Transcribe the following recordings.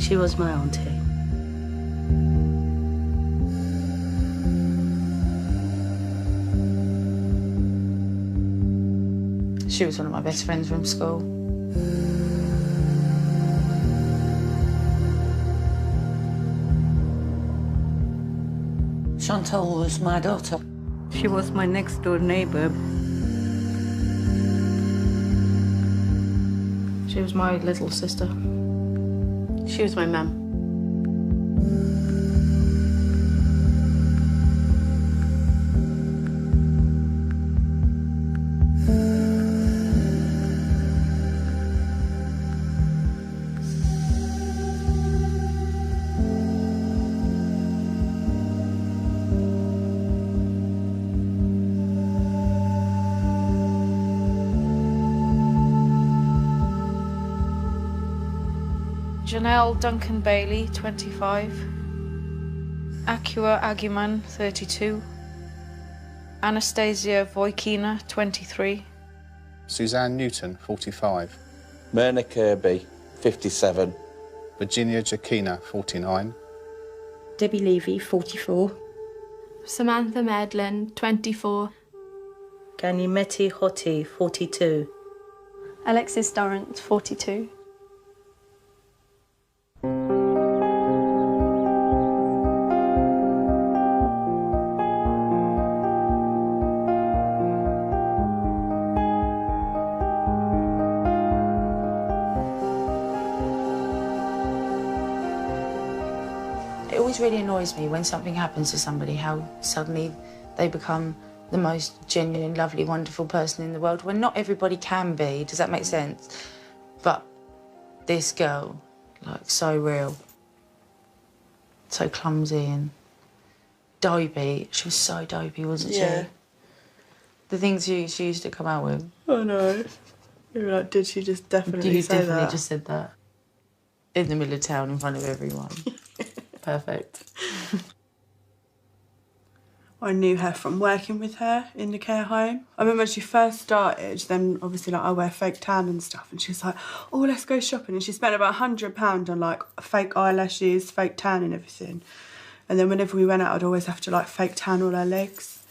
She was my auntie. She was one of my best friends from school. Chantal was my daughter. She was my next-door neighbour. She was my little sister. She was my mum. Janelle Duncan Bailey, 25. Akua Aguman, 32. Anastasia Voikina, 23. Suzanne Newton, 45. Myrna Kirby, 57. Virginia Jacquina, 49. Debbie Levy, 44. Samantha Medlin, 24. Ganimeti Hoti, 42. Alexis Durrant, 42. It always really annoys me when something happens to somebody, how suddenly they become the most genuine, lovely, wonderful person in the world, when not everybody can be. Does that make sense? But this girl, like, so real, so clumsy and dopey. She was so dopey, wasn't she? The things she used to come out with. Oh no. You were like, did she just definitely You say definitely that? just said that. In the middle of town, in front of everyone. Perfect. I knew her from working with her in the care home. I remember when she first started, then obviously like I wear fake tan and stuff, and she was like, oh, let's go shopping. And she spent about £100 on like fake eyelashes, fake tan and everything. And then whenever we went out, I'd always have to like fake tan all her legs.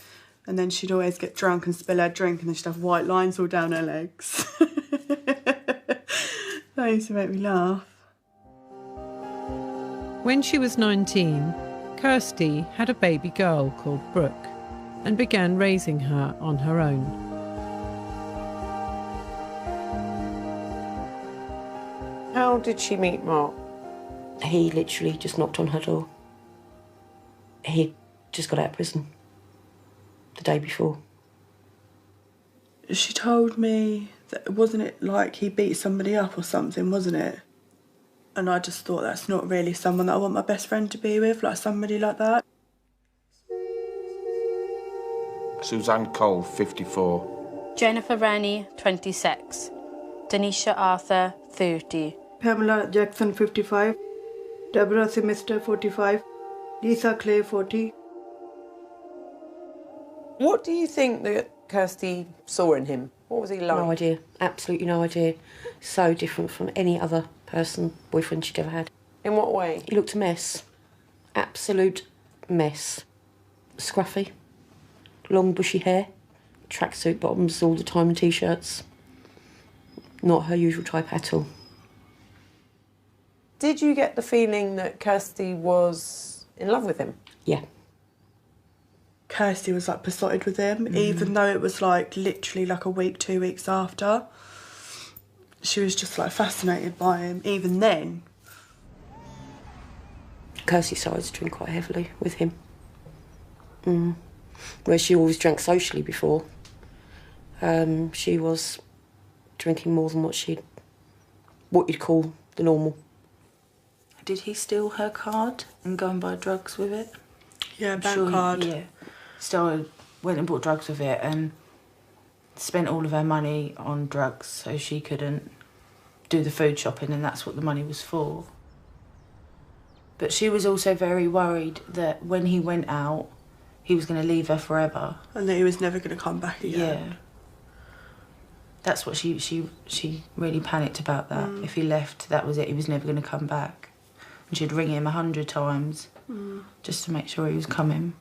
And then she'd always get drunk and spill her drink, and then she'd have white lines all down her legs. That used to make me laugh. When she was 19, Kirsty had a baby girl called Brooke and began raising her on her own. How did she meet Mark? He literally just knocked on her door. He'd just got out of prison the day before. She told me that, wasn't it like he beat somebody up or something, wasn't it? And I just thought, that's not really someone that I want my best friend to be with, like somebody like that. Suzanne Cole, 54. Jennifer Rennie, 26. Denisha Arthur, 30. Pamela Jackson, 55. Deborah Simister, 45. Lisa Clay, 40. What do you think that Kirsty saw in him? What was he like? No idea. Absolutely no idea. So different from any other person, boyfriend she'd ever had. In what way? He looked a mess. Absolute mess. Scruffy. Long bushy hair. Tracksuit bottoms all the time and T-shirts. Not her usual type at all. Did you get the feeling that Kirsty was in love with him? Yeah. Kirsty was like besotted with him, even though it was like literally like a week, 2 weeks after. She was just like fascinated by him, even then. Kirsty started to drink quite heavily with him. Where she always drank socially before. She was drinking more than what you'd call the normal. Did he steal her card and go and buy drugs with it? Yeah, bank card. Yeah. Still went and bought drugs with it and spent all of her money on drugs so she couldn't do the food shopping, and that's what the money was for. But she was also very worried that when he went out, he was going to leave her forever. And that he was never going to come back again. Yeah. That's what she really panicked about that. If he left, that was it. He was never going to come back. And she'd ring him 100 times just to make sure he was coming.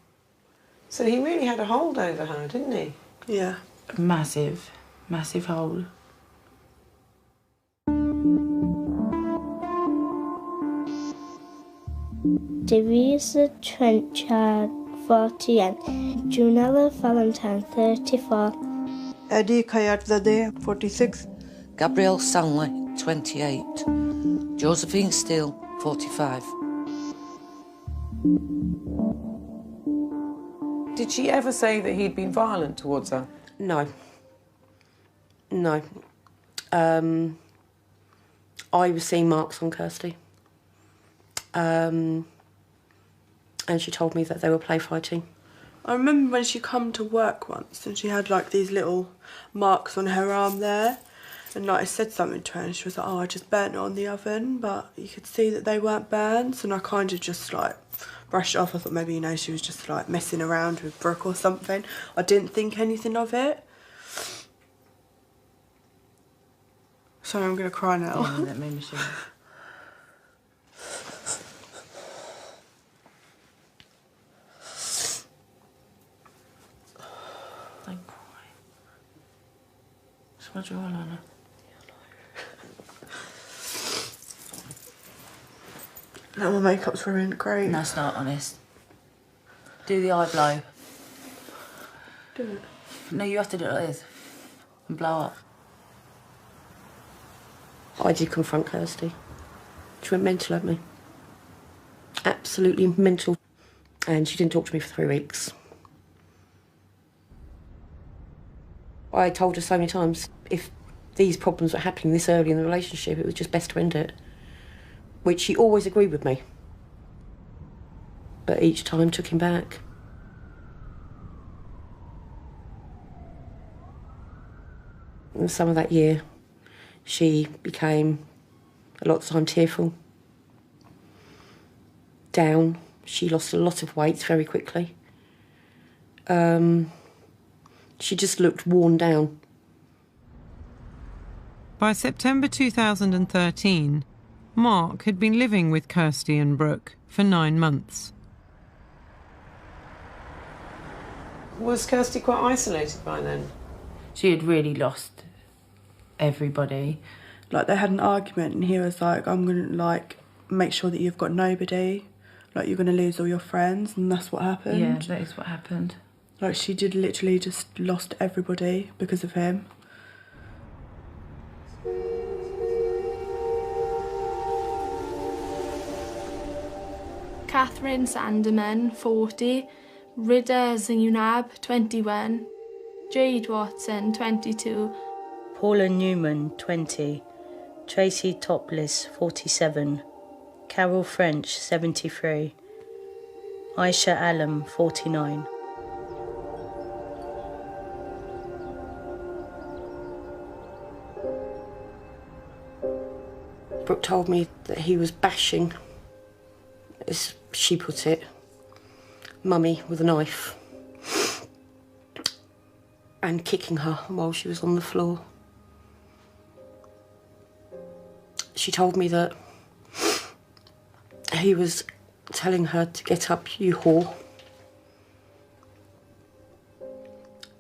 So he really had a hold over her, didn't he? Yeah. Massive, massive hold. Teresa Trenchard, 41. Junella Valentine, 34. Eddie Kayatzadeh, 46. Gabrielle Stanley, 28. Josephine Steele, 45. Did she ever say that he'd been violent towards her? No. No. I was seeing marks on Kirsty. And she told me that they were play fighting. I remember when she come to work once and she had like these little marks on her arm there, and like I said something to her and she was like, oh, I just burnt it on the oven, but you could see that they weren't burns, and I kind of just like brushed it off. I thought maybe, you know, she was just like messing around with Brooke or something. I didn't think anything of it. Sorry, I'm gonna cry now. Yeah, that made me shiver. Don't cry. Smudge your eyeliner. No, my makeup's ruined. Great. No, it's not, honest. Do the eye blow. Do it. No, you have to do it like this. And blow up. I did confront Kirsty. She went mental at me. Absolutely mental. And she didn't talk to me for 3 weeks. I told her so many times, if these problems were happening this early in the relationship, it was just best to end it. Which she always agreed with me. But each time took him back. In the summer of that year, she became a lot of the time tearful, down. She lost a lot of weight very quickly. She just looked worn down. By September 2013, Mark had been living with Kirsty and Brooke for 9 months. Was Kirsty quite isolated by then? She had really lost everybody. Like, they had an argument and he was like, I'm gonna like make sure that you've got nobody, like you're gonna lose all your friends, and that's what happened. Yeah, that is what happened. Like, she did literally just lost everybody because of him. Catherine Sanderman, 40. Rida Zainab, 21. Jade Watson, 22. Paula Newman, 20. Tracy Topless, 47. Carol French, 73. Aisha Allam, 49. Brooke told me that he was bashing, as she put it, Mummy with a knife and kicking her while she was on the floor. She told me that he was telling her to get up, you whore.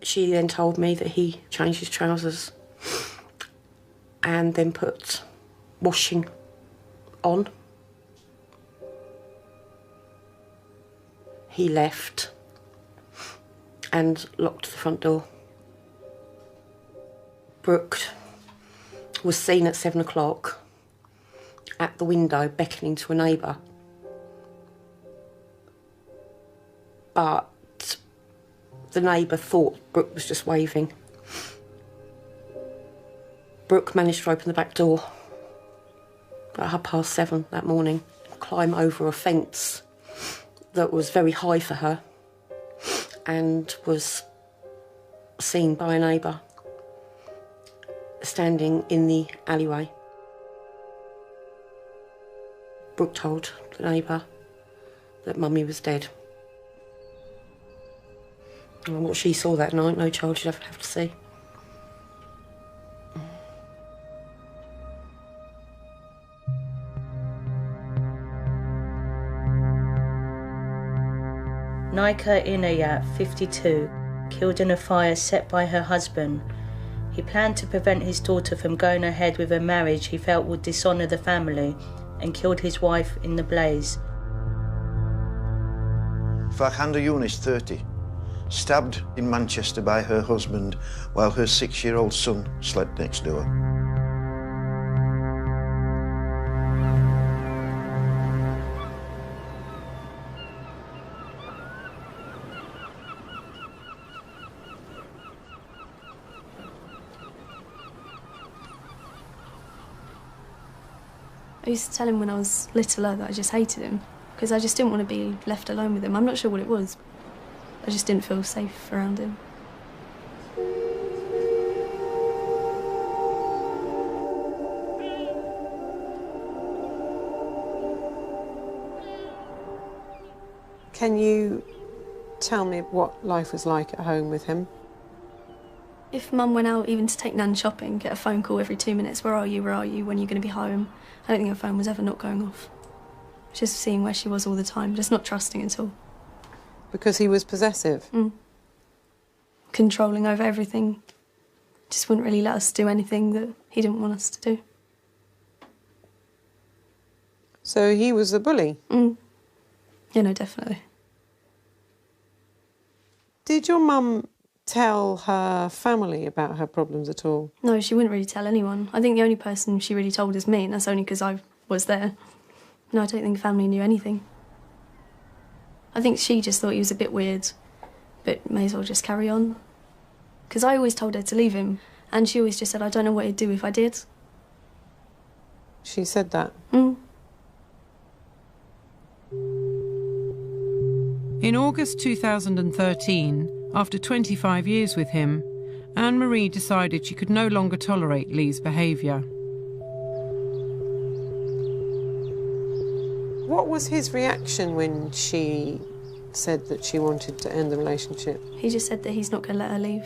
She then told me that he changed his trousers and then put washing on. He left and locked the front door. Brooke was seen at 7 o'clock at the window beckoning to a neighbour. But the neighbour thought Brooke was just waving. Brooke managed to open the back door at 7:30 that morning, climb over a fence that was very high for her and was seen by a neighbour standing in the alleyway. Brooke told the neighbour that Mummy was dead. And what she saw that night, no child should ever have to see. Nika Inayat, 52, killed in a fire set by her husband. He planned to prevent his daughter from going ahead with a marriage he felt would dishonour the family, and killed his wife in the blaze. Farhanda Yunus, 30, stabbed in Manchester by her husband while her 6-year-old son slept next door. I used to tell him when I was littler that I just hated him, because I just didn't want to be left alone with him. I'm not sure what it was. I just didn't feel safe around him. Can you tell me what life was like at home with him? If Mum went out even to take Nan shopping, get a phone call every 2 minutes, where are you, when are you going to be home? I don't think her phone was ever not going off. Just seeing where she was all the time, just not trusting at all. Because he was possessive? Controlling over everything. Just wouldn't really let us do anything that he didn't want us to do. So he was a bully? Yeah, no, definitely. Did your mum tell her family about her problems at all? No, she wouldn't really tell anyone. I think the only person she really told is me, and that's only because I was there. No, I don't think family knew anything. I think she just thought he was a bit weird, but may as well just carry on. Because I always told her to leave him, and she always just said, I don't know what he'd do if I did. She said that? In August 2013, after 25 years with him, Anne-Marie decided she could no longer tolerate Lee's behaviour. What was his reaction when she said that she wanted to end the relationship? He just said that he's not going to let her leave,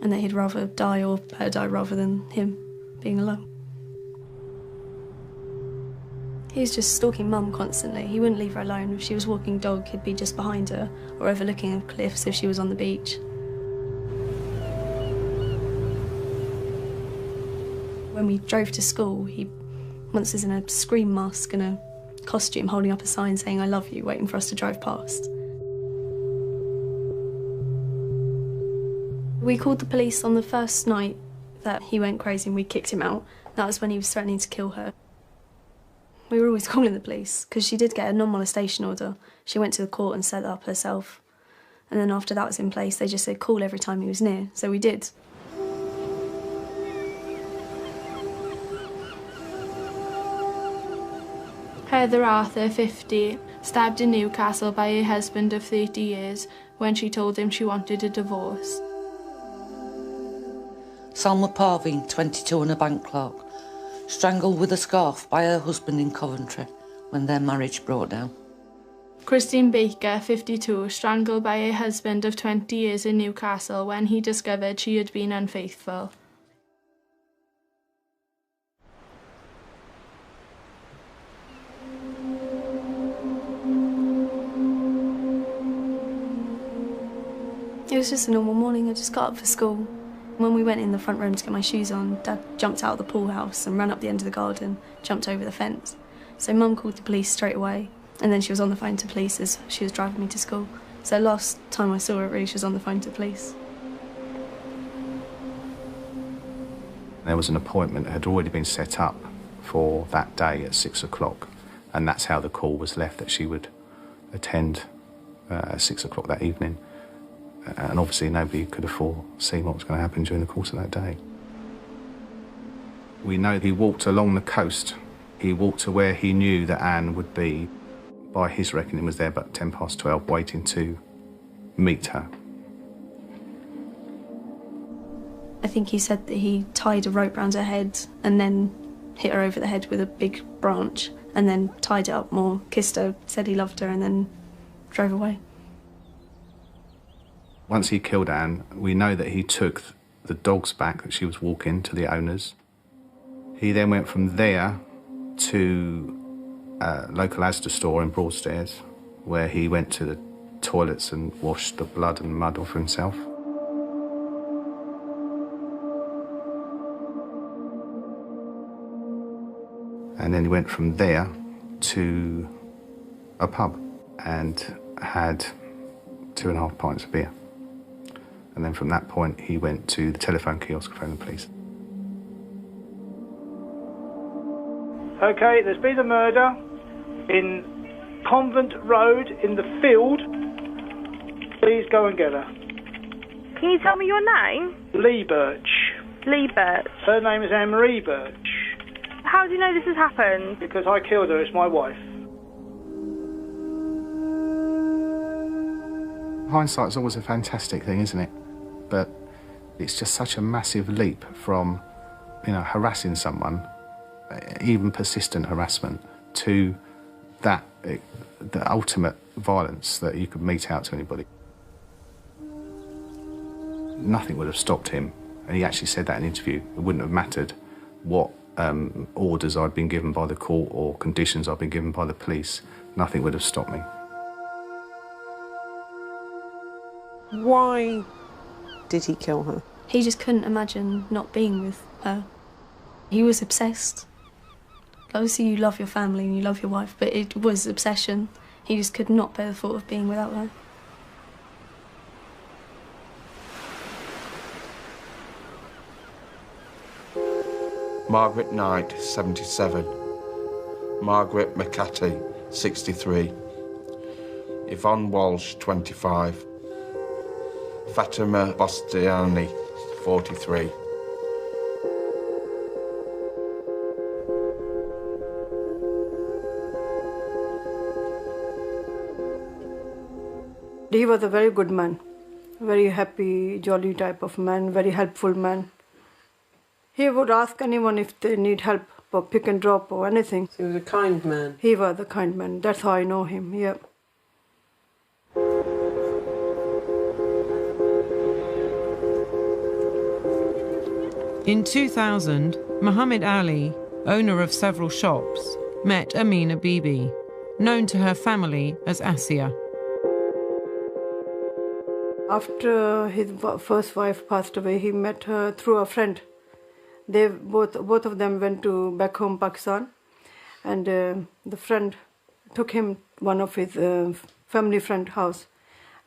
and that he'd rather die or her die rather than him being alone. He was just stalking Mum constantly. He wouldn't leave her alone. If she was walking dog, he'd be just behind her or overlooking a cliff if she was on the beach. When we drove to school, he once was in a scream mask and a costume holding up a sign saying, I love you, waiting for us to drive past. We called the police on the first night that he went crazy and we kicked him out. That was when he was threatening to kill her. We were always calling the police because she did get a non-molestation order. She went to the court and set it up herself. And then after that was in place, they just said call every time he was near. So we did. Heather Arthur, 50, stabbed in Newcastle by her husband of 30 years when she told him she wanted a divorce. Salma Parveen, 22, and a bank clerk, strangled with a scarf by her husband in Coventry when their marriage broke down. Christine Baker, 52, strangled by her husband of 20 years in Newcastle when he discovered she had been unfaithful. It was just a normal morning. I just got up for school. When we went in the front room to get my shoes on, Dad jumped out of the pool house and ran up the end of the garden, jumped over the fence. So Mum called the police straight away, and then she was on the phone to police as she was driving me to school. So last time I saw her, really, she was on the phone to police. There was an appointment that had already been set up for that day at 6 o'clock, and that's how the call was left, that she would attend at 6 o'clock that evening. And obviously nobody could have foreseen what was going to happen during the course of that day. We know he walked along the coast. He walked to where he knew that Anne would be. By his reckoning, was there about 12:10, waiting to meet her. I think he said that he tied a rope round her head and then hit her over the head with a big branch and then tied it up more, kissed her, said he loved her, and then drove away. Once he killed Anne, we know that he took the dogs back that she was walking to the owners. He then went from there to a local Asda store in Broadstairs, where he went to the toilets and washed the blood and mud off himself. And then he went from there to a pub and had 2.5 pints of beer. And then from that point, he went to the telephone kiosk to phone the police. OK, there's been a murder in Convent Road in the field. Please go and get her. Can you tell me your name? Lee Birch. Lee Birch. Her name is Anne-Marie Birch. How do you know this has happened? Because I killed her, it's my wife. Hindsight's always a fantastic thing, isn't it? But it's just such a massive leap from, you know, harassing someone, even persistent harassment, to that, the ultimate violence that you could mete out to anybody. Nothing would have stopped him, and he actually said that in an interview. It wouldn't have mattered what orders I'd been given by the court or conditions I'd been given by the police. Nothing would have stopped me. Why did he kill her? He just couldn't imagine not being with her. He was obsessed. Obviously you love your family and you love your wife, but it was obsession. He just could not bear the thought of being without her. Margaret Knight, 77. Margaret McCarthy, 63. Yvonne Walsh, 25. Fatima Bastiani, 43. He was a very good man, very happy, jolly type of man, very helpful man. He would ask anyone if they need help for pick and drop or anything. So he was a kind man. He was a kind man. That's how I know him, yeah. In 2000, Muhammad Ali, owner of several shops, met Amina Bibi, known to her family as Asia. After his first wife passed away, he met her through a friend. They both of them went to back home Pakistan, and the friend took him one of his family friend house.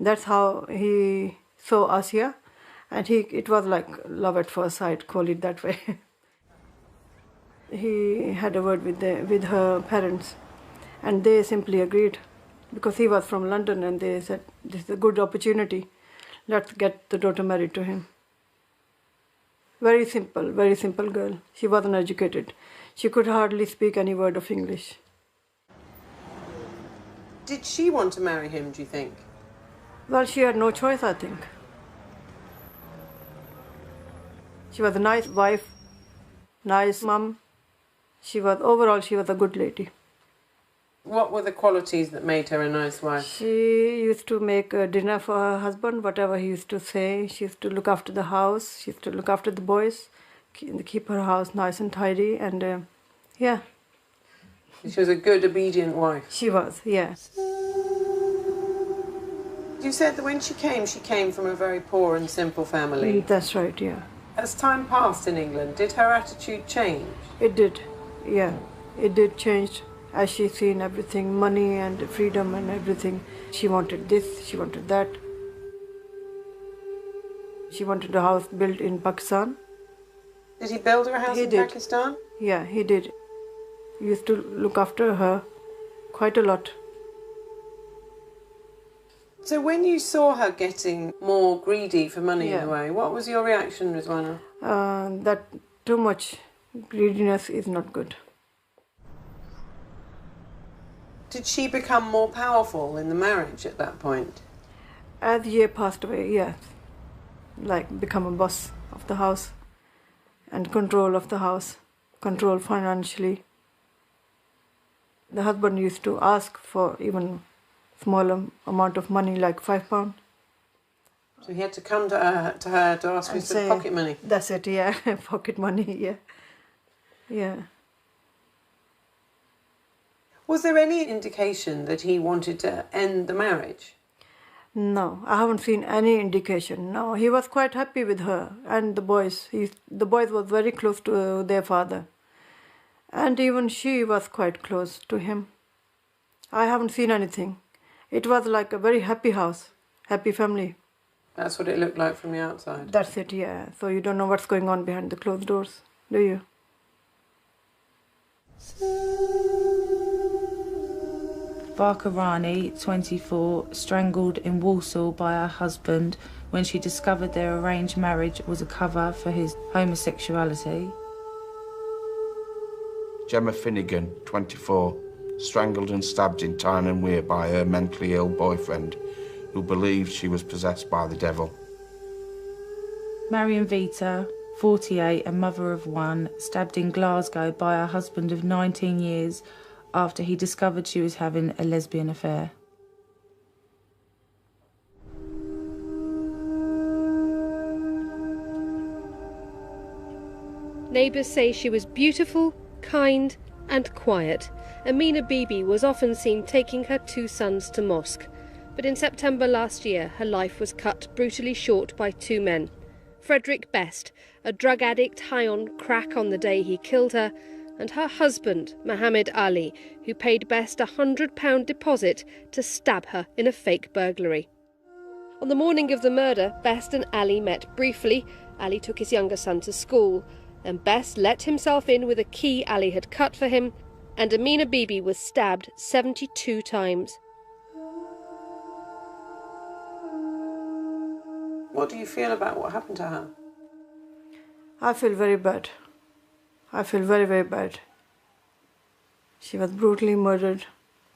That's how he saw Asia, and it was like love at first sight, call it that way. He had a word with her parents, and they simply agreed, because he was from London, and they said, this is a good opportunity, let's get the daughter married to him. Very simple girl. She wasn't educated. She could hardly speak any word of English. Did she want to marry him, do you think? Well, she had no choice, I think. She was a nice wife, nice mum. Overall, she was a good lady. What were the qualities that made her a nice wife? She used to make dinner for her husband, whatever he used to say. She used to look after the house. She used to look after the boys, keep her house nice and tidy, and yeah. She was a good, obedient wife. She was, yeah. You said that when she came from a very poor and simple family. That's right, yeah. As time passed in England, did her attitude change? It did, yeah. It did change. As she seen everything, money and freedom and everything. She wanted this, she wanted that. She wanted a house built in Pakistan. Did he build her a house in Pakistan? Yeah, he did. He used to look after her quite a lot. So when you saw her getting more greedy for money in a way, what was your reaction, Rizwana? That too much greediness is not good. Did she become more powerful in the marriage at that point? As the year passed away, yes. Like become a boss of the house and control of the house, control financially. The husband used to ask for even small amount of money, like £5. So he had to come to her to ask for some pocket money? That's it, yeah, pocket money, yeah. Yeah. Was there any indication that he wanted to end the marriage? No, I haven't seen any indication. No, he was quite happy with her and the boys. The boys were very close to their father. And even she was quite close to him. I haven't seen anything. It was like a very happy house, happy family. That's what it looked like from the outside? That's it, yeah. So you don't know what's going on behind the closed doors, do you? Barker Rani, 24, strangled in Walsall by her husband when she discovered their arranged marriage was a cover for his homosexuality. Gemma Finnegan, 24, strangled and stabbed in Tyne and Wear by her mentally ill boyfriend, who believed she was possessed by the devil. Marion Vita, 48, a mother of one, stabbed in Glasgow by her husband of 19 years after he discovered she was having a lesbian affair. Neighbours say she was beautiful, kind and quiet. Amina Bibi was often seen taking her 2 sons to mosque. But in September last year, her life was cut brutally short by 2 men. Frederick Best, a drug addict high on crack on the day he killed her, and her husband, Mohammed Ali, who paid Best a £100 deposit to stab her in a fake burglary. On the morning of the murder, Best and Ali met briefly. Ali took his younger son to school, and Best let himself in with a key Ali had cut for him, and Amina Bibi was stabbed 72 times. What do you feel about what happened to her? I feel very bad. I feel very, very bad. She was brutally murdered.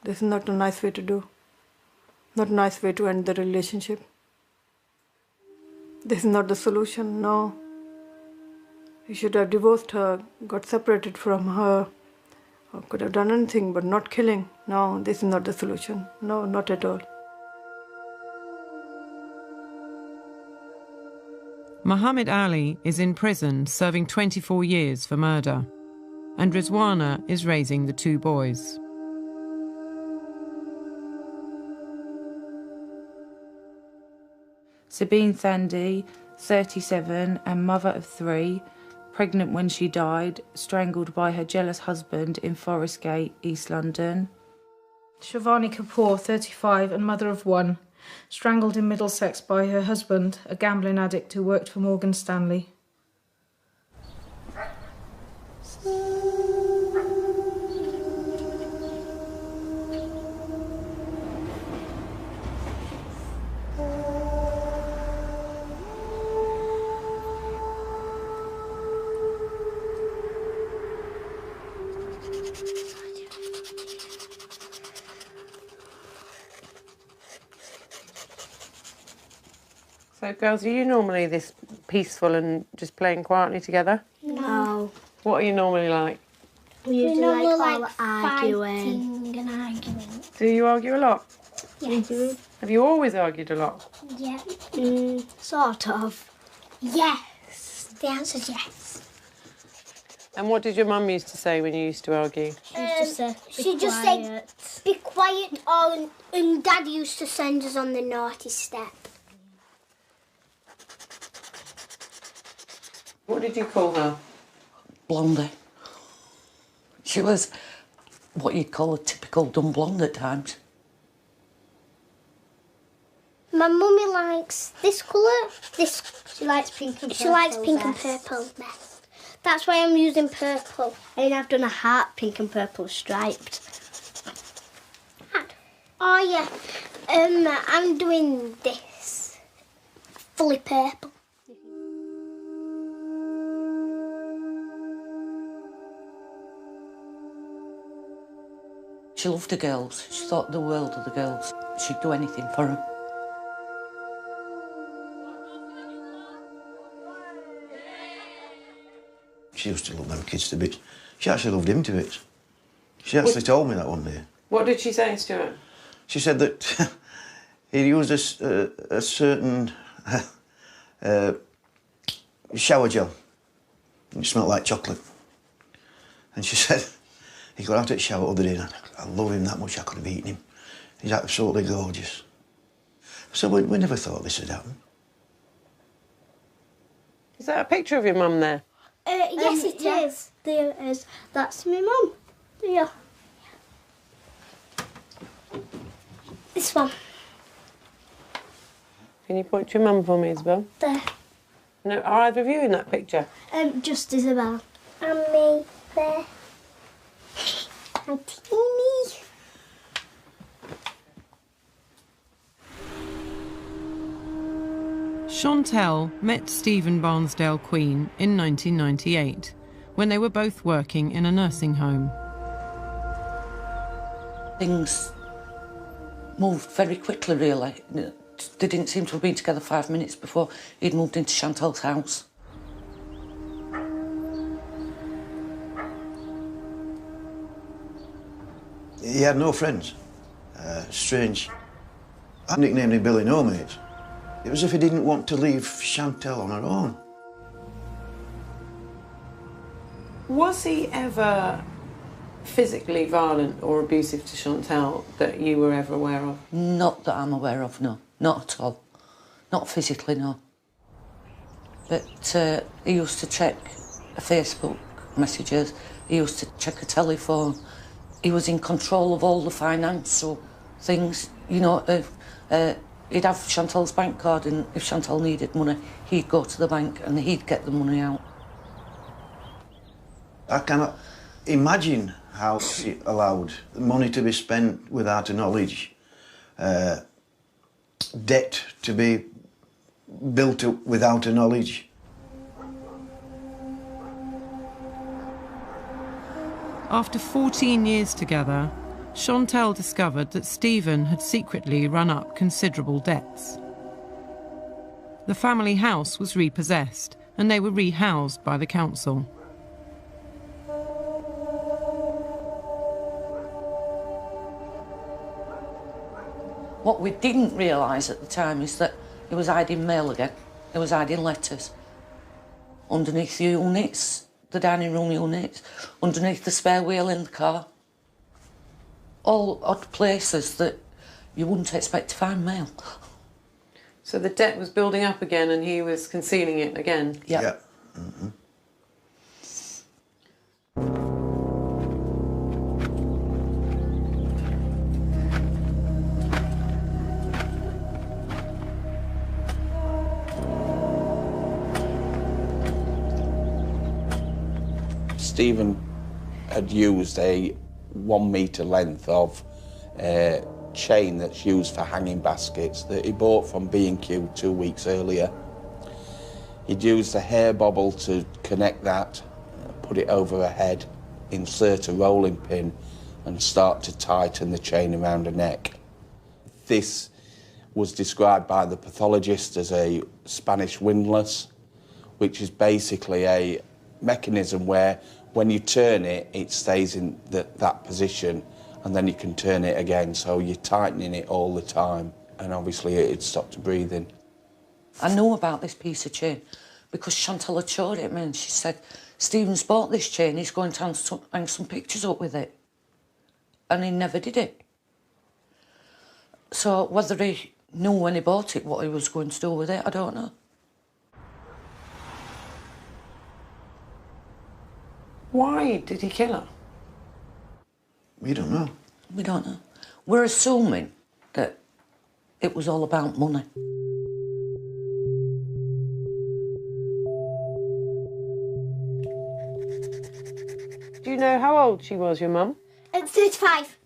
This is not a nice way to do. Not a nice way to end the relationship. This is not the solution, no. You should have divorced her, got separated from her, or could have done anything but not killing. No, this is not the solution. No, not at all. Mohammed Ali is in prison serving 24 years for murder, and Rizwana is raising the 2 boys. Sabine Sandy, 37, and mother of 3, pregnant when she died, strangled by her jealous husband in Forest Gate, East London. Shivani Kapoor, 35, and mother of 1, strangled in Middlesex by her husband, a gambling addict who worked for Morgan Stanley. So, girls, are you normally this peaceful and just playing quietly together? No. What are you normally like? We usually like arguing. And arguing. Do you argue a lot? Yes. Have you always argued a lot? Yeah. Sort of. Yes. The answer is yes. And what did your mum used to say when you used to argue? She just said, be quiet, and Dad used to send us on the naughty step. What did you call her? Blondie. She was what you'd call a typical dumb blonde at times. My mummy likes this colour. She likes pink and purple. She likes pink and purple best. That's why I'm using purple. And I've done a heart pink and purple striped. Oh yeah. I'm doing this. Fully purple. She loved the girls. She thought the world of the girls. She'd do anything for them. She used to love them kids to bits. She actually loved him to bits. She actually told me that one day. What did she say, Stuart? She said that he used a certain shower gel. It smelled like chocolate. And she said, he got out at the shower the other day and I love him that much I could have eaten him. He's absolutely gorgeous. So we never thought this would happen. Is that a picture of your mum there? Yes, it is. There is. That's my mum. There. This one. Can you point to your mum for me, Isabel? There. No, are either of you in that picture? Just Isabel. And me there. And teeny. Chantal met Stephen Barnsdale Queen in 1998, when they were both working in a nursing home. Things moved very quickly, really. They didn't seem to have been together 5 minutes before he'd moved into Chantal's house. He had no friends. Strange. I nicknamed him Billy No Mates. It was as if he didn't want to leave Chantal on her own. Was he ever physically violent or abusive to Chantal that you were ever aware of? Not that I'm aware of, no. Not at all. Not physically, no. But he used to check Facebook messages, he used to check a telephone. He was in control of all the financial things, you know. He'd have Chantal's bank card, and if Chantal needed money, he'd go to the bank and he'd get the money out. I cannot imagine how he allowed money to be spent without a knowledge, debt to be built up without a knowledge. After 14 years together, Chantal discovered that Stephen had secretly run up considerable debts. The family house was repossessed and they were rehoused by the council. What we didn't realise at the time is that he was hiding mail again. He was hiding letters underneath the units, the dining room units, underneath the spare wheel in the car. All odd places that you wouldn't expect to find mail. So the debt was building up again and he was concealing it again? Yeah. Mm-hmm. Stephen had used a 1 metre length of chain that's used for hanging baskets that he bought from B&Q 2 weeks earlier. He'd used a hair bobble to connect that, put it over her head, insert a rolling pin and start to tighten the chain around her neck. This was described by the pathologist as a Spanish windlass, which is basically a mechanism where when you turn it, it stays in that position and then you can turn it again, so you're tightening it all the time, and obviously it'd stop her breathing. I knew about this piece of chain because Chantal had showed it me and she said, Stephen's bought this chain, he's going to hang some pictures up with it. And he never did it. So whether he knew when he bought it what he was going to do with it, I don't know. Why did he kill her? We don't know. We don't know. We're assuming that it was all about money. Do you know how old she was, your mum? 35.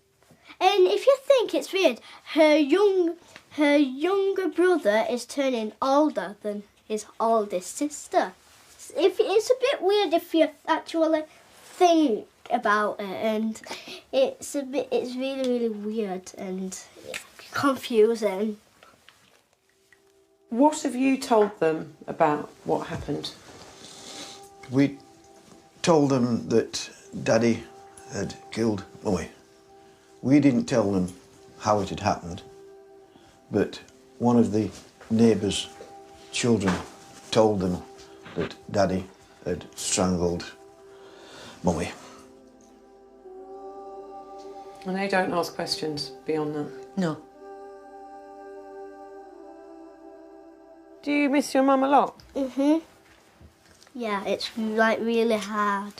And if you think it's weird, her younger brother is turning older than his oldest sister. It's a bit weird if you actually think about it, and it's really weird and confusing. What have you told them about what happened? We told them that Daddy had killed Mummy. We didn't tell them how it had happened, but one of the neighbours' children told them that Daddy had strangled Mummy. And they don't ask questions beyond that? No. Do you miss your mum a lot? Yeah, it's like really hard.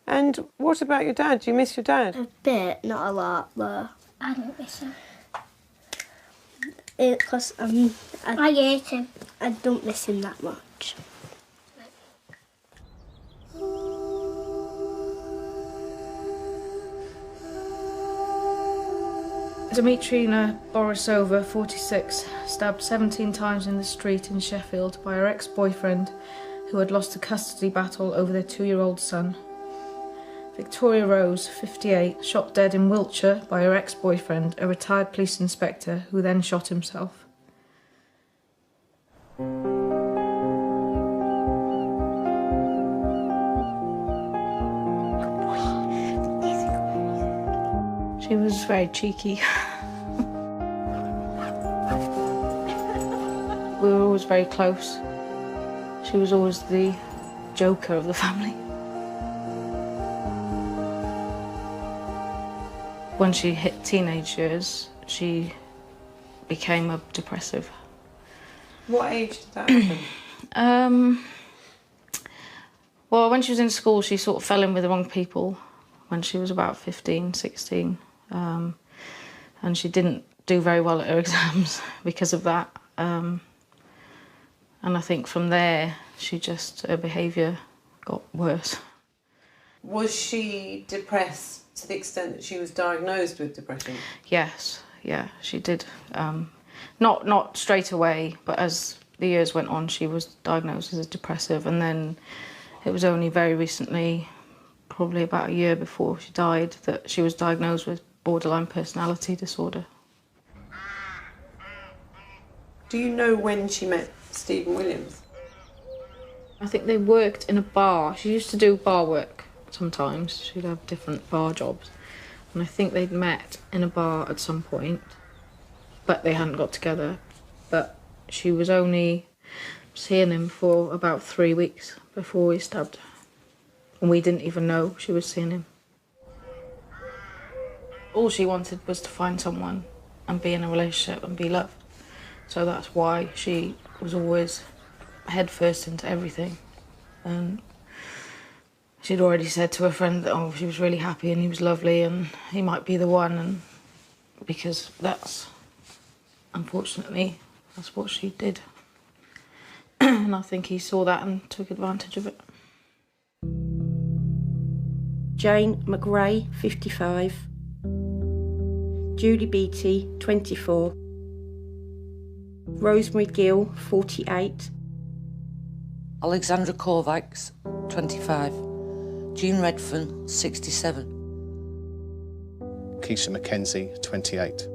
And what about your dad? Do you miss your dad? A bit, not a lot, but I don't miss him. Because I hate him. I don't miss him that much. Dmitrina Borisova, 46, stabbed 17 times in the street in Sheffield by her ex-boyfriend, who had lost a custody battle over their 2-year-old son. Victoria Rose, 58, shot dead in Wiltshire by her ex-boyfriend, a retired police inspector, who then shot himself. She was very cheeky. We were always very close. She was always the joker of the family. When she hit teenage years, she became a depressive. What age did that happen? Well, when she was in school, she sort of fell in with the wrong people when she was about 15, 16. And she didn't do very well at her exams because of that. And I think from there, her behaviour got worse. Was she depressed to the extent that she was diagnosed with depression? Yes, yeah, she did. Not straight away, but as the years went on, she was diagnosed as a depressive, and then it was only very recently, probably about a year before she died, that she was diagnosed with borderline personality disorder. Do you know when she met Stephen Williams? I think they worked in a bar. She used to do bar work sometimes. She'd have different bar jobs. And I think they'd met in a bar at some point, but they hadn't got together. But she was only seeing him for about 3 weeks before he stabbed her. And we didn't even know she was seeing him. All she wanted was to find someone and be in a relationship and be loved. So that's why she was always head first into everything. And she'd already said to her friend that, she was really happy and he was lovely and he might be the one, and because unfortunately, that's what she did. And I think he saw that and took advantage of it. Jane McRae, 55. Julie Beattie, 24. Rosemary Gill, 48. Alexandra Kovacs, 25. Jean Redfern, 67. Keisha McKenzie, 28.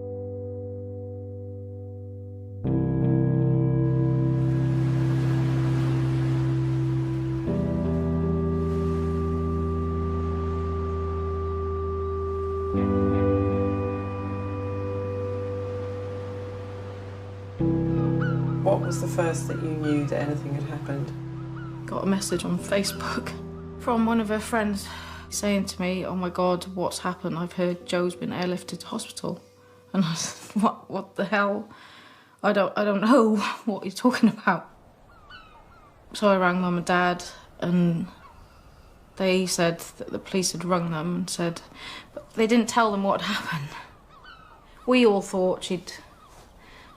What was the first that you knew that anything had happened? Got a message on Facebook from one of her friends saying to me, "Oh my God, what's happened? I've heard Joe's been airlifted to hospital." And I said, what the hell? I don't know what you're talking about. So I rang Mum and Dad, and they said that the police had rung them and said, but they didn't tell them what happened. We all thought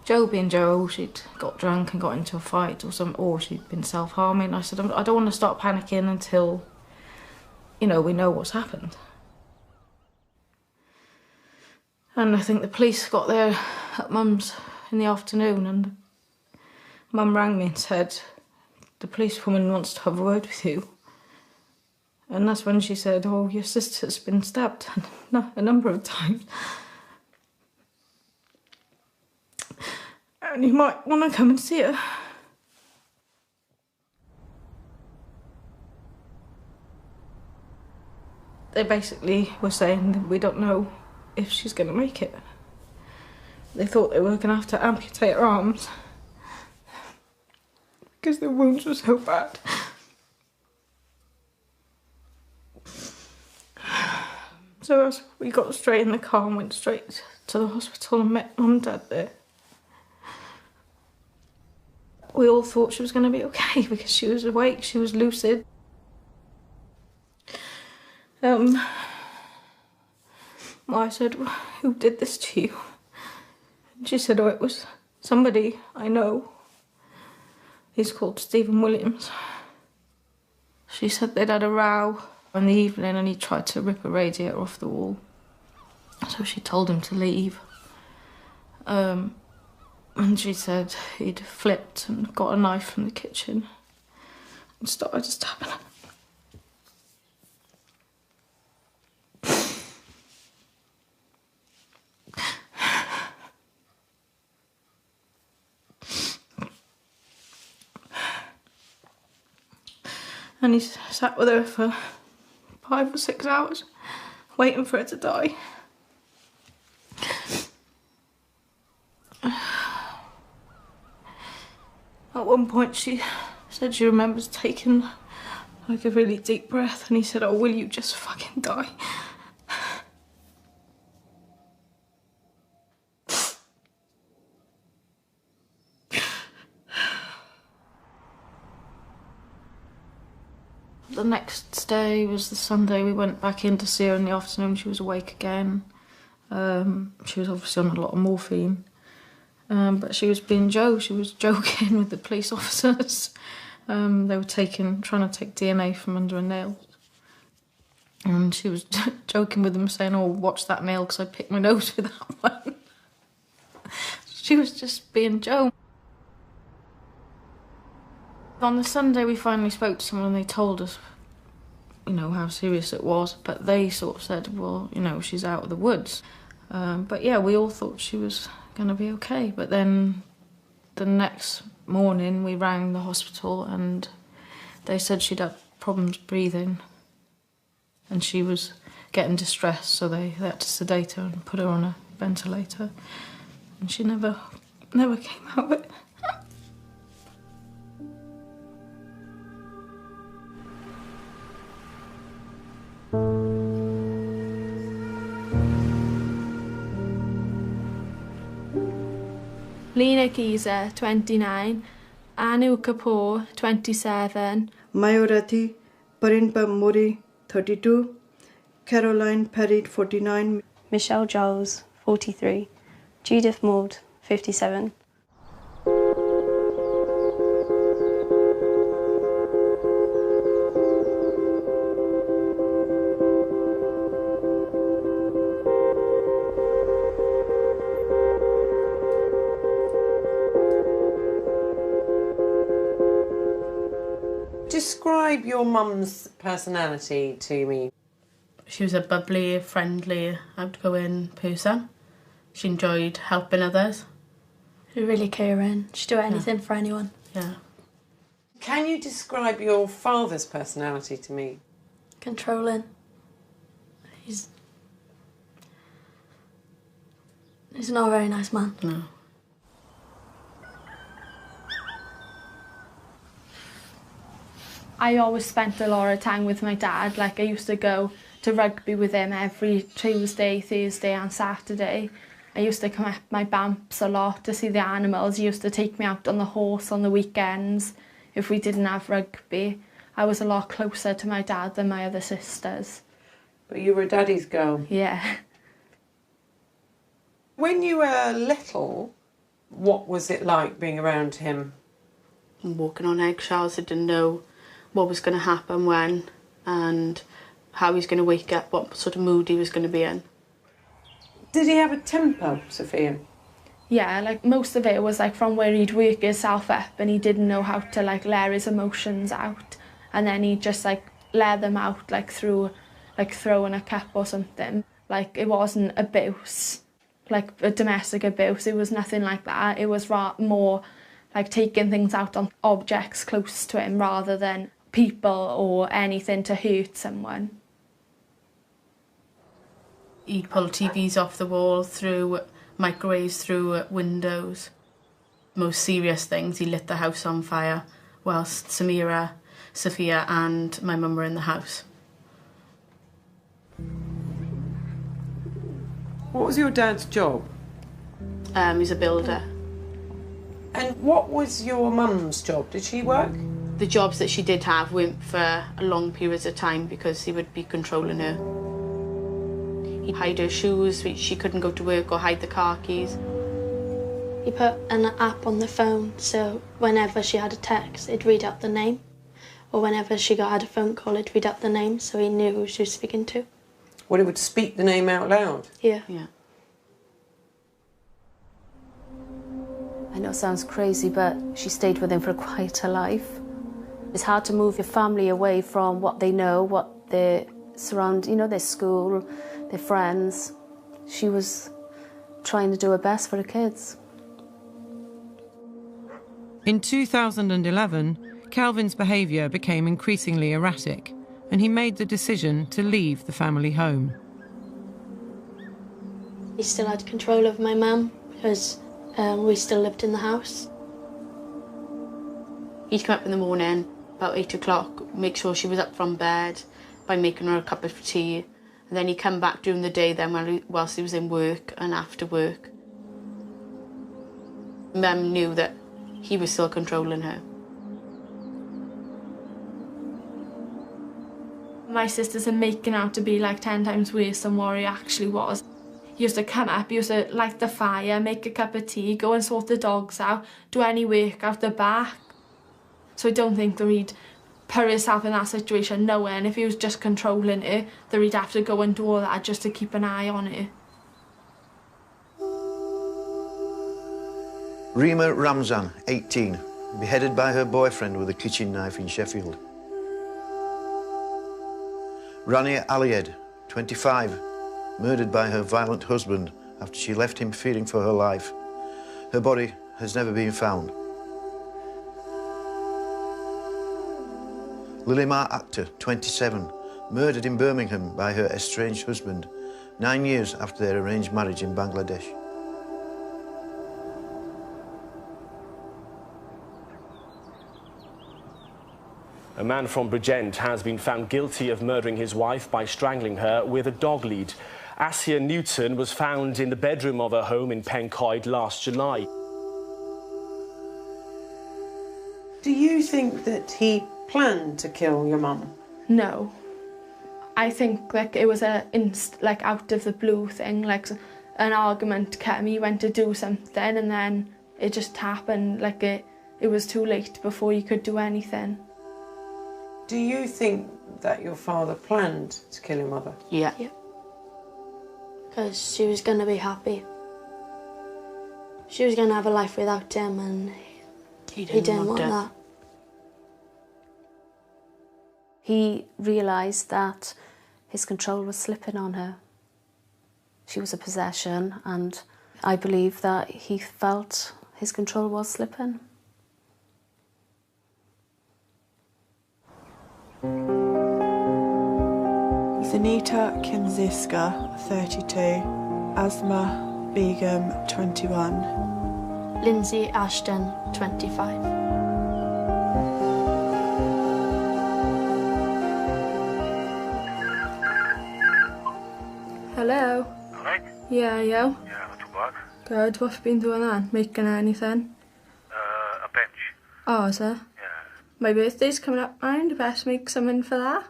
Joe being Joe, she'd got drunk and got into a fight or something, or she'd been self-harming. I said, I don't want to start panicking until, we know what's happened. And I think the police got there at Mum's in the afternoon, and Mum rang me and said, the policewoman wants to have a word with you. And that's when she said, oh, your sister's been stabbed a number of times. And you might want to come and see her. They basically were saying that we don't know if she's going to make it. They thought they were going to have to amputate her arms because the wounds were so bad. So we got straight in the car and went straight to the hospital and met Mum and Dad there. We all thought she was going to be okay because she was awake, she was lucid. I said, "Who did this to you?" And she said, "Oh, it was somebody I know. He's called Stephen Williams." She said they'd had a row in the evening and he tried to rip a radiator off the wall. So she told him to leave. And she said he'd flipped and got a knife from the kitchen and started stabbing her. And he sat with her for 5 or 6 hours, waiting for her to die. At one point she said she remembers taking like a really deep breath and he said, "Oh, will you just fucking die?" The next day was the Sunday. We went back in to see her in the afternoon. She was awake again. She was obviously on a lot of morphine. But she was being Jo. She was joking with the police officers. They were trying to take DNA from under her nails. And she was joking with them, saying, "Oh, watch that nail because I picked my nose with that one." She was just being Jo. On the Sunday we finally spoke to someone and they told us, you know, how serious it was, but they sort of said, well, you know, she's out of the woods. But yeah, we all thought she was going to be okay. But then the next morning we rang the hospital and they said she'd had problems breathing and she was getting distressed, so they had to sedate her and put her on a ventilator. And she never came out of it. Lena Giza, 29, Anu Kapoor, 27, Mayurathi Parinpa Mori, 32, Caroline Perry, 49, Michelle Giles, 43, Judith Maud, 57. Describe your mum's personality to me. She was a bubbly, friendly, outgoing person. She enjoyed helping others. She was really caring. She'd do anything for anyone. Yeah. Can you describe your father's personality to me? Controlling. He's not a very nice man. No. I always spent a lot of time with my dad. Like, I used to go to rugby with him every Tuesday, Thursday and Saturday. I used to come up my bumps a lot to see the animals. He used to take me out on the horse on the weekends if we didn't have rugby. I was a lot closer to my dad than my other sisters. But you were a daddy's girl? Yeah. When you were little, what was it like being around him? Walking on eggshells, I didn't know what was going to happen when and how he was going to wake up, what sort of mood he was going to be in. Did he have a temper, Sophia? Yeah, like most of it was like from where he'd work himself up and he didn't know how to like let his emotions out, and then he'd just like let them out like through like throwing a cup or something. Like, it wasn't abuse, like a domestic abuse, it was nothing like that. It was more like taking things out on objects close to him rather than people or anything to hurt someone. He'd pull TVs off the wall, through microwaves, through windows. Most serious things, he lit the house on fire whilst Samira, Sophia and my mum were in the house. What was your dad's job? He's a builder. And what was your mum's job? Did she work? The jobs that she did have weren't for a long periods of time because he would be controlling her. He'd hide her shoes, she couldn't go to work, or hide the car keys. He put an app on the phone, so whenever she had a text, it'd read out the name. Or whenever she had a phone call, it'd read out the name, so he knew who she was speaking to. Well, it would speak the name out loud? Yeah. Yeah. I know it sounds crazy, but she stayed with him for quite a life. It's hard to move your family away from what they know, what they surround, you know, their school, their friends. She was trying to do her best for her kids. In 2011, Calvin's behaviour became increasingly erratic, and he made the decision to leave the family home. He still had control of my mum because we still lived in the house. He'd come up in the morning, about 8 o'clock, make sure she was up from bed by making her a cup of tea. And then he'd come back during the day then whilst he was in work and after work. Mum knew that he was still controlling her. My sisters are making out to be like 10 times worse than what he actually was. He used to come up, he used to light the fire, make a cup of tea, go and sort the dogs out, do any work out the back. So I don't think that he'd put himself in that situation knowing if he was just controlling her, that he'd have to go and do all that just to keep an eye on her. Rima Ramzan, 18, beheaded by her boyfriend with a kitchen knife in Sheffield. Rania Alied, 25, murdered by her violent husband after she left him fearing for her life. Her body has never been found. Lilimar Akhtar, 27, murdered in Birmingham by her estranged husband 9 years after their arranged marriage in Bangladesh. A man from Bridgend has been found guilty of murdering his wife by strangling her with a dog lead. Asia Newton was found in the bedroom of her home in Pencoed last July. Do you think that he planned to kill your mum? No. I think like it was like out of the blue thing, like an argument came, he went to do something and then it just happened, like it was too late before he could do anything. Do you think that your father planned to kill your mother? Yeah. Because she was going to be happy. She was going to have a life without him and he didn't want that. He realised that his control was slipping on her. She was a possession, and I believe that he felt his control was slipping. Zanita Kinziska, 32, Asma Begum, 21. Lindsay Ashton, 25. Hello? Alright? Yeah, yo? Yeah, not too bad. Good, what have you been doing then? Making anything? A bench. Oh, is it? Yeah. My birthday's coming up, mind? You best make something for that.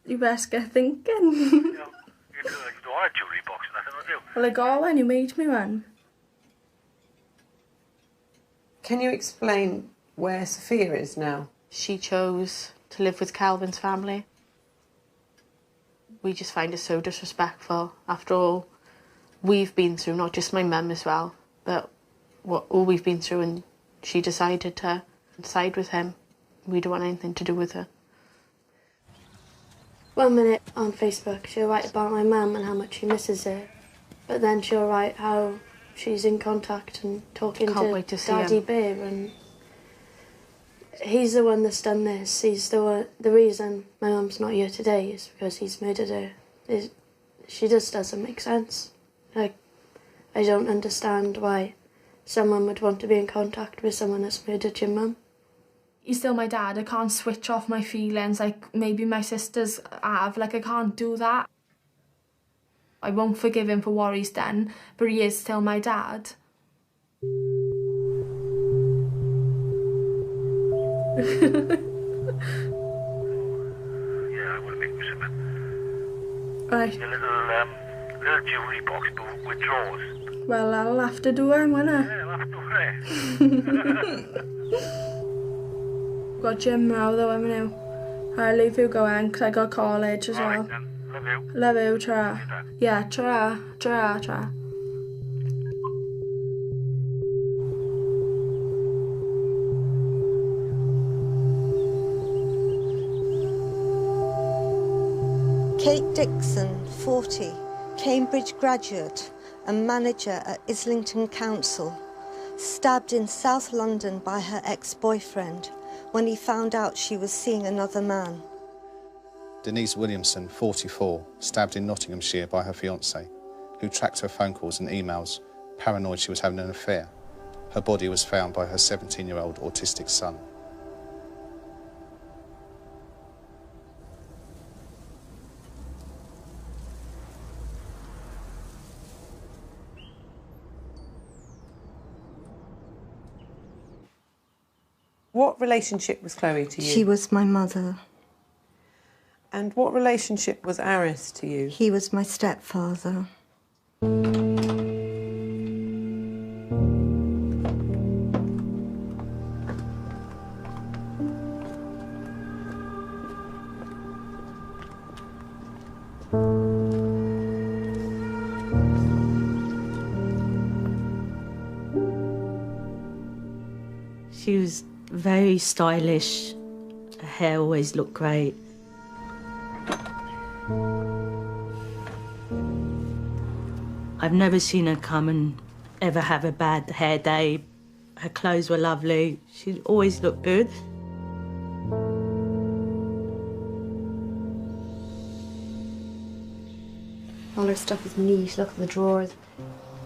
You best get thinking. You don't want a jewellery box or nothing, do you? Well, I got one, you made me one. Can you explain where Sophia is now? She chose to live with Calvin's family. We just find it so disrespectful. After all we've been through, not just my mum as well, but all we've been through, and she decided to side with him. We don't want anything to do with her. 1 minute on Facebook she'll write about my mum and how much she misses her, but then she'll write how she's in contact and talking to Daddy Bear, and he's the one that's done this. He's the reason my mum's not here today is because he's murdered her. She just doesn't make sense. Like, I don't understand why someone would want to be in contact with someone that's murdered your mum. He's still my dad. I can't switch off my feelings like maybe my sisters have. Like, I can't do that. I won't forgive him for what he's done, but he is still my dad. Yeah, I will make you something. Right. A little jewellery box but with drawers. Well, I'll have to do it, won't I? Yeah, I'll have to do it. Got gym now though, haven't you? I'll leave you go on, 'cause I got college as well. Alright then, love you. Love you, tra. Yeah, tra. Kate Dixon, 40, Cambridge graduate and manager at Islington Council, stabbed in South London by her ex-boyfriend when he found out she was seeing another man. Denise Williamson, 44, stabbed in Nottinghamshire by her fiancé, who tracked her phone calls and emails, paranoid she was having an affair. Her body was found by her 17-year-old autistic son. What relationship was Chloe to you? She was my mother. And what relationship was Aris to you? He was my stepfather. She was very stylish. Her hair always looked great. I've never seen her come and ever have a bad hair day. Her clothes were lovely. She always looked good. All her stuff is neat. Look at the drawers.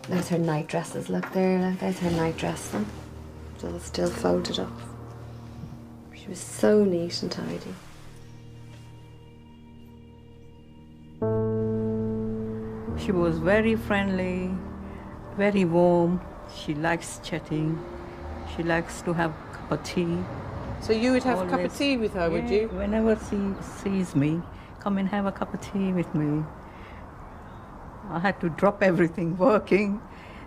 There's her night dresses. Look there. Look, there's her night dress. It's all still folded up. She was so neat and tidy. She was very friendly, very warm. She likes chatting. She likes to have a cup of tea. So you would have a cup of tea with her, would you? Whenever she sees me, come and have a cup of tea with me. I had to drop everything working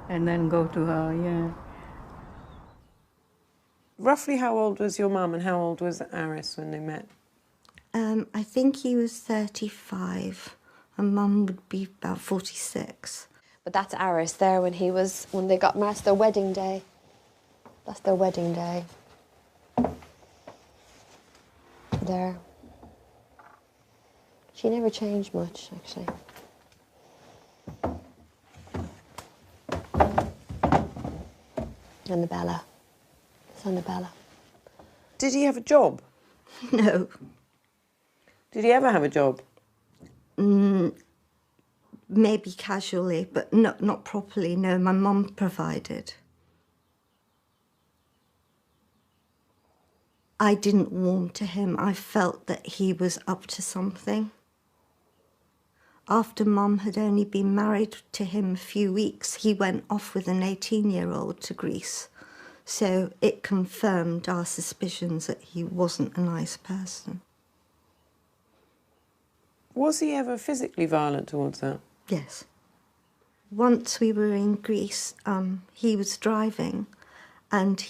and then go to her, yeah. Roughly how old was your mum and how old was Aris when they met? I think he was 35 and Mum would be about 46. But that's Aris there when they got married. That's their wedding day. That's their wedding day. There. She never changed much, actually. Annabella. It's Annabella. Did he have a job? No. Did he ever have a job? Maybe casually, but not properly. No, my mum provided. I didn't warm to him. I felt that he was up to something. After Mum had only been married to him a few weeks, he went off with an 18-year-old to Greece. So it confirmed our suspicions that he wasn't a nice person. Was he ever physically violent towards her? Yes. Once we were in Greece, he was driving and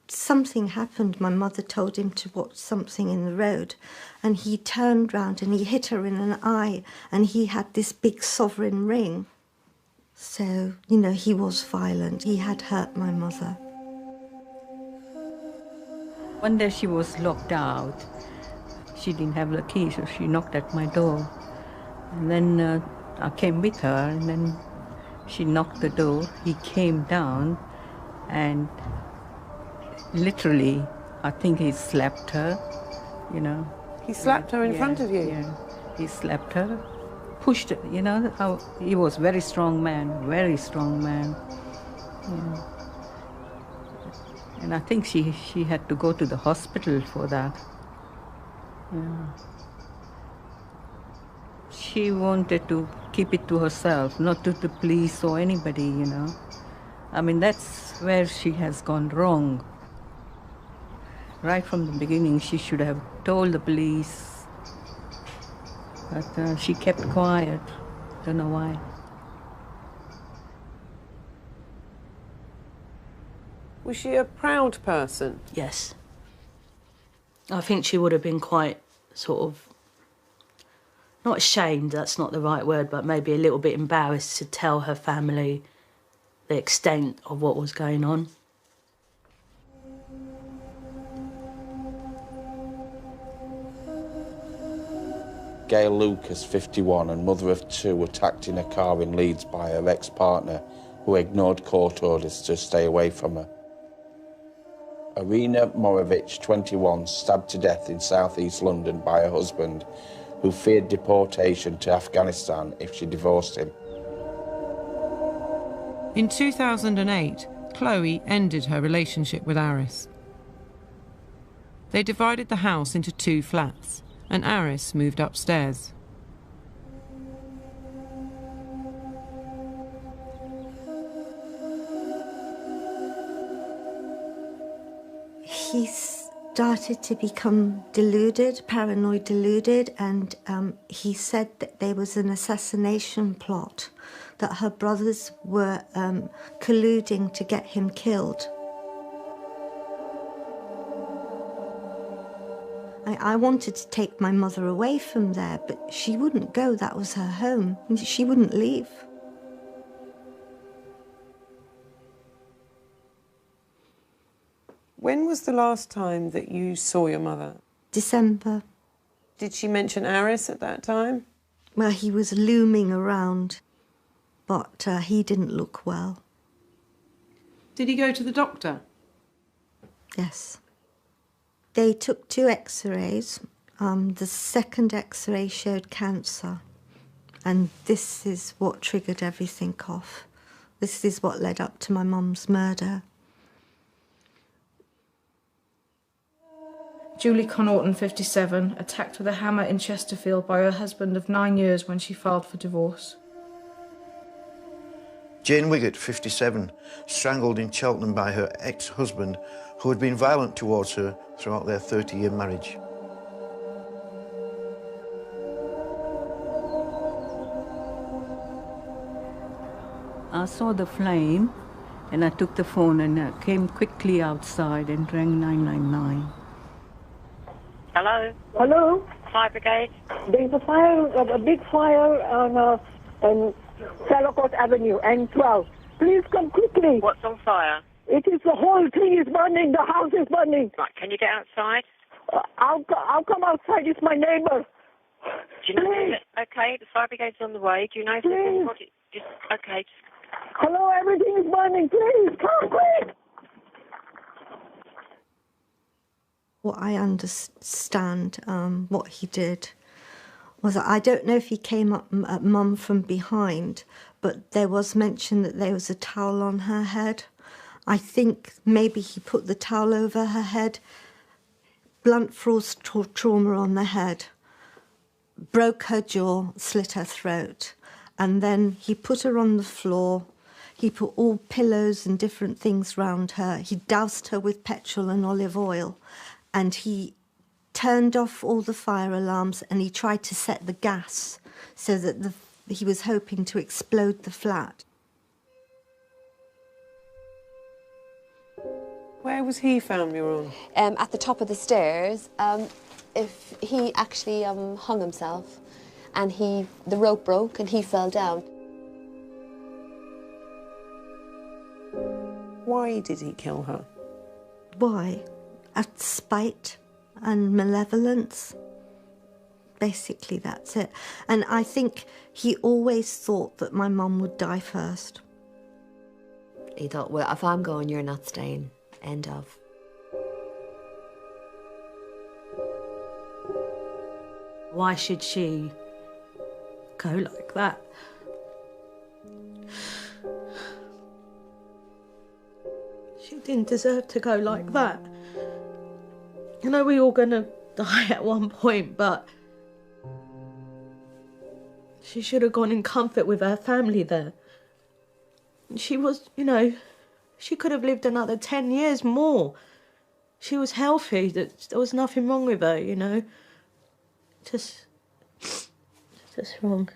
something happened. My mother told him to watch something in the road and he turned round and he hit her in an eye and he had this big sovereign ring. So, you know, he was violent. He had hurt my mother. One day she was locked out. She didn't have the key, so she knocked at my door. And then I came with her, and then she knocked the door. He came down, and literally, I think he slapped her, you know. He slapped her in front of you? Yeah, he slapped her, pushed her, you know, how he was very strong man, very strong man. Yeah. And I think she had to go to the hospital for that. Yeah. She wanted to keep it to herself, not to the police or anybody, you know. I mean, that's where she has gone wrong. Right from the beginning, she should have told the police. But she kept quiet. Don't know why. Was she a proud person? Yes. I think she would have been quite sort of, not ashamed, that's not the right word, but maybe a little bit embarrassed to tell her family the extent of what was going on. Gail Lucas, 51, and mother of 2, attacked in a car in Leeds by her ex-partner, who ignored court orders to stay away from her. Irina Morovich, 21, stabbed to death in south-east London by her husband, who feared deportation to Afghanistan if she divorced him. In 2008, Chloe ended her relationship with Aris. They divided the house into 2 flats, and Aris moved upstairs. He started to become deluded, paranoid deluded, and he said that there was an assassination plot, that her brothers were colluding to get him killed. I wanted to take my mother away from there, but she wouldn't go. That was her home. She wouldn't leave. When was the last time that you saw your mother? December. Did she mention Aris at that time? Well, he was looming around, but he didn't look well. Did he go to the doctor? Yes. They took 2 x-rays. The second x-ray showed cancer. And this is what triggered everything off. This is what led up to my mum's murder. Julie Connaughton, 57, attacked with a hammer in Chesterfield by her husband of 9 years when she filed for divorce. Jane Wiggett, 57, strangled in Cheltenham by her ex-husband, who had been violent towards her throughout their 30-year marriage. I saw the flame, and I took the phone and I came quickly outside and rang 999. Hello? Hello? Fire brigade? There's a fire, a big fire on Salacot Avenue, N12. Please come quickly. What's on fire? It is the whole thing is burning. The house is burning. Right, can you get outside? I'll come outside. It's my neighbour. Do you know? Okay, the fire brigade's on the way. Do you know if there's anybody? Okay. Hello, everything is burning. Please come quick. What I understand, what he did, was I don't know if he came up at Mum from behind, but there was mention that there was a towel on her head. I think maybe he put the towel over her head, blunt force trauma on the head, broke her jaw, slit her throat, and then he put her on the floor. He put all pillows and different things round her. He doused her with petrol and olive oil, and he turned off all the fire alarms, and he tried to set the gas so that he was hoping to explode the flat. Where was he found, Muron? At the top of the stairs. If he actually hung himself, and the rope broke and he fell down. Why did he kill her? Why? Out of spite and malevolence. Basically, that's it. And I think he always thought that my mum would die first. He thought, well, if I'm going, you're not staying. End of. Why should she go like that? She didn't deserve to go like that. I know we're all gonna die at one point, but she should have gone in comfort with her family there. She was, you know, she could have lived another 10 years more. she was healthy, that there was nothing wrong with her, you know. Just wrong.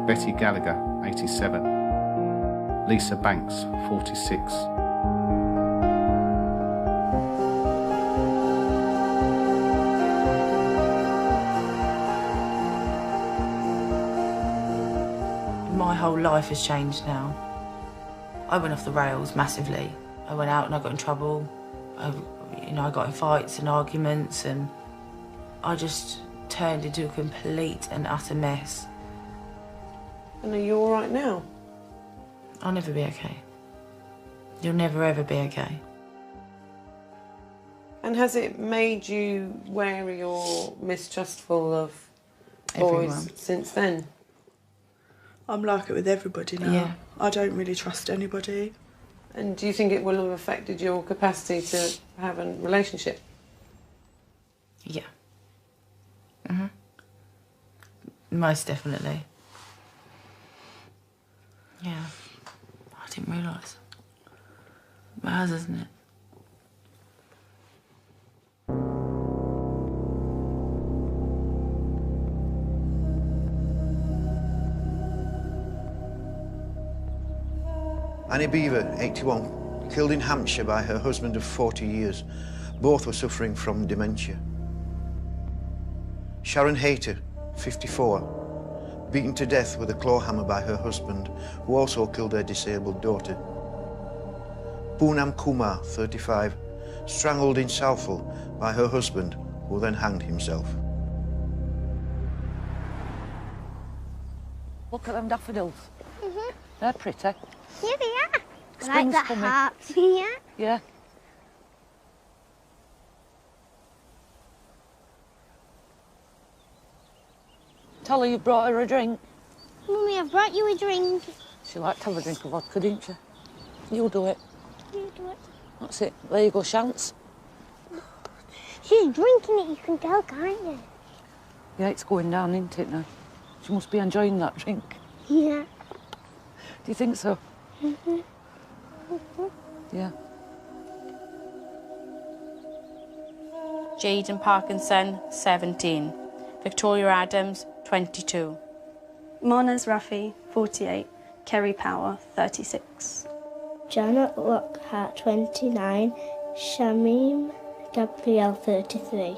Betty Gallagher, 87. Lisa Banks, 46. My whole life has changed now. I went off the rails massively. I went out and I got in trouble. I got in fights and arguments, and I just turned into a complete and utter mess. And are you all right now? I'll never be okay. You'll never ever be okay. And has it made you wary or mistrustful of boys Everyone. since then? I'm like it with everybody now. Yeah. I don't really trust anybody. And do you think it will have affected your capacity to have a relationship? Yeah. Most definitely. Yeah. I didn't realise. It has, isn't it? Annie Beaver, 81, killed in Hampshire by her husband of 40 years. Both were suffering from dementia. Sharon Hayter, 54, beaten to death with a claw hammer by her husband, who also killed their disabled daughter. Poonam Kumar, 35, strangled in Southall by her husband, who then hanged himself. Look at them daffodils. They're pretty. Yeah, they are. Spring's like the coming. hearts. Yeah. Yeah. Tell her you brought her a drink. Mummy, I've brought you a drink. She liked to have a drink of vodka, didn't she? You do it. You do it. That's it. There you go, Shants. She's drinking it, you can tell, can't you? Yeah, it's going down, isn't it, now? She must be enjoying that drink. Yeah. Do you think so? Yeah. Jaden Parkinson, 17. Victoria Adams, 22. Monas Rafi, 48. Kerry Power, 36. Janet Lockhart, 29. Shamim Gabrielle, 33.